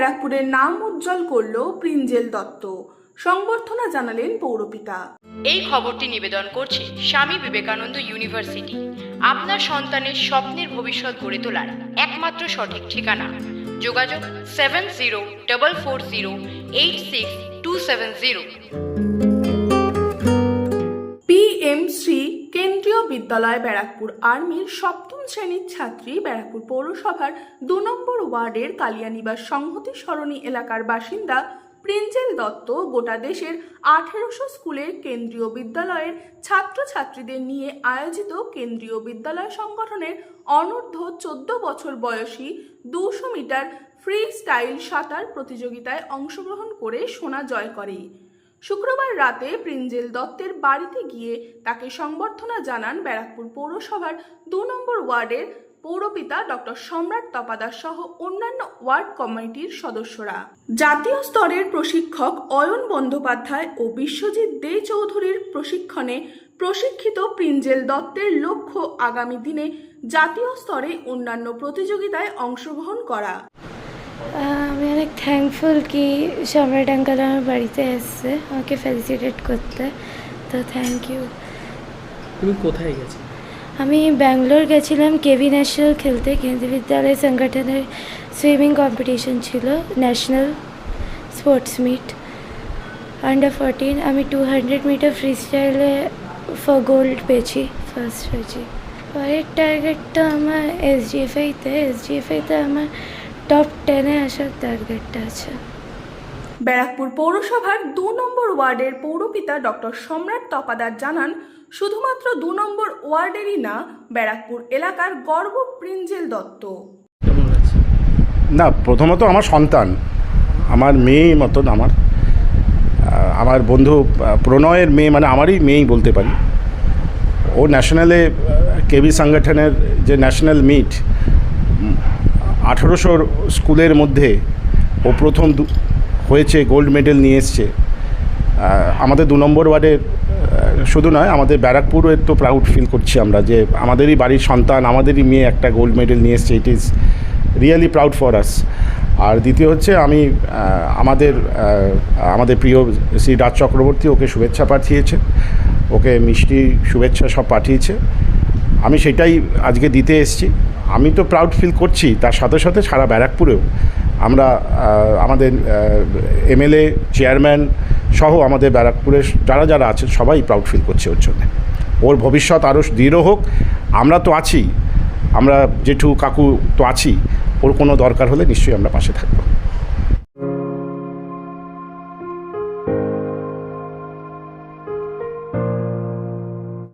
ব্যারাকপুরের নাম উজ্জ্বল করল প্রিঞ্জেল দত্ত। সংবর্ধনা জানালেন পৌরপিতা। এই খবরটি নিবেদন করছে স্বামী বিবেকানন্দ ইউনিভার্সিটি। আপনার সন্তানের স্বপ্নের ভবিষ্যৎ গড়ে তোলার একমাত্র সঠিক ঠিকানা। যোগাযোগ 7044086270। PM শ্রী কেন্দ্রীয় বিদ্যালয় ব্যারাকপুর আর্মির সপ্তম শ্রেণীর ছাত্রী ব্যারাকপুর পৌরসভার 2 নম্বর ওয়ার্ডের কালিয়ানিবাস সংহতি সরণি এলাকার বাসিন্দা প্রিঞ্জেল দত্ত গোটা দেশের 1800 স্কুলের কেন্দ্রীয় বিদ্যালয়ের ছাত্রছাত্রীদের নিয়ে আয়োজিত কেন্দ্রীয় বিদ্যালয় সংগঠনের অনূর্ধ্ব 14 বছর বয়সী 200 মিটার ফ্রি স্টাইল সাঁতার প্রতিযোগিতায় অংশগ্রহণ করে সোনা জয় করে। শুক্রবার রাতে প্রিঞ্জেল দত্তের বাড়িতে গিয়ে তাকে সংবর্ধনা জানান ব্যারাকপুর পৌরসভার 2 নম্বর ওয়ার্ডের পৌরপিতা ডক্টর সম্রাট তপাদার সহ অন্যান্য ওয়ার্ড কমিটির সদস্যরা। জাতীয় স্তরের প্রশিক্ষক অয়ন বন্দ্যোপাধ্যায় ও বিশ্বজিৎ দে চৌধুরীর প্রশিক্ষণে প্রশিক্ষিত প্রিঞ্জেল দত্তের লক্ষ্য আগামী দিনে জাতীয় স্তরে অন্যান্য প্রতিযোগিতায় অংশগ্রহণ করা। আমি অনেক থ্যাঙ্কফুল কি সম্রাট আঙ্কাল আমার বাড়িতে এসছে আমাকে ফেলিসিটেট করতে, তো থ্যাংক ইউ। তুমি কোথায় গেছো? আমি ব্যাঙ্গালোর গেছিলাম কেভি ন্যাশনাল খেলতে। কেন্দ্রীয় বিদ্যালয় সংগঠনের সুইমিং কম্পিটিশন ছিল, ন্যাশনাল স্পোর্টস মিট আন্ডার 14। আমি 200 মিটার ফ্রি স্টাইলে ফর গোল্ড পেয়েছি, ফার্স্ট হয়েছি। পরের টার্গেটটা আমার এসজিএফআইতে আমার টপ 10-এ আসার টার্গেটটা আছে। ব্যারাকপুর পৌরসভার 2 নম্বর ওয়ার্ডের পৌরপিতা ডক্টর সম্রাট তপাদার জানান, শুধুমাত্র 2 নম্বর ওয়ার্ডেরই না, ব্যারাকপুর এলাকার গর্ব প্রিঞ্জেল দত্ত। কেমন লাগছে? না, প্রথমত আমার সন্তান, আমার মেয়েই মতন, আমার বন্ধু প্রণয়ের মেয়ে, মানে আমারই মেয়েই বলতে পারি। ও ন্যাশনালে কেবি সংগঠনের যে ন্যাশনাল মিট 1800 স্কুলের মধ্যে ও প্রথম হয়েছে, গোল্ড মেডেল নিয়ে এসছে। আমাদের 2 নম্বর ওয়ার্ডের শুধু নয়, আমাদের ব্যারাকপুরের তো প্রাউড ফিল করছি আমরা যে আমাদেরই বাড়ির সন্তান, আমাদেরই মেয়ে একটা গোল্ড মেডেল নিয়ে এসছে। It is really proud for us. আর দ্বিতীয় হচ্ছে আমি আমাদের প্রিয় শ্রী রাজ চক্রবর্তী ওকে শুভেচ্ছা পাঠিয়েছে, ওকে মিষ্টি শুভেচ্ছা সব পাঠিয়েছে। আমি সেটাই আজকে দিতে এসেছি। আমি তো প্রাউড ফিল করছি, তার সাথে সাথে সারা ব্যারাকপুরেও আমরা আমাদের এমএলএ, চেয়ারম্যান সহ আমাদের ব্যারাকপুরের যারা আছে সবাই প্রাউড ফিল করছে ওর জন্য। ওর ভবিষ্যৎ আরও দৃঢ় হোক। আমরা তো আছি, আমরা জেঠু কাকু তো আছি, ওর কোনো দরকার হলে নিশ্চয়ই আমরা পাশে থাকবো।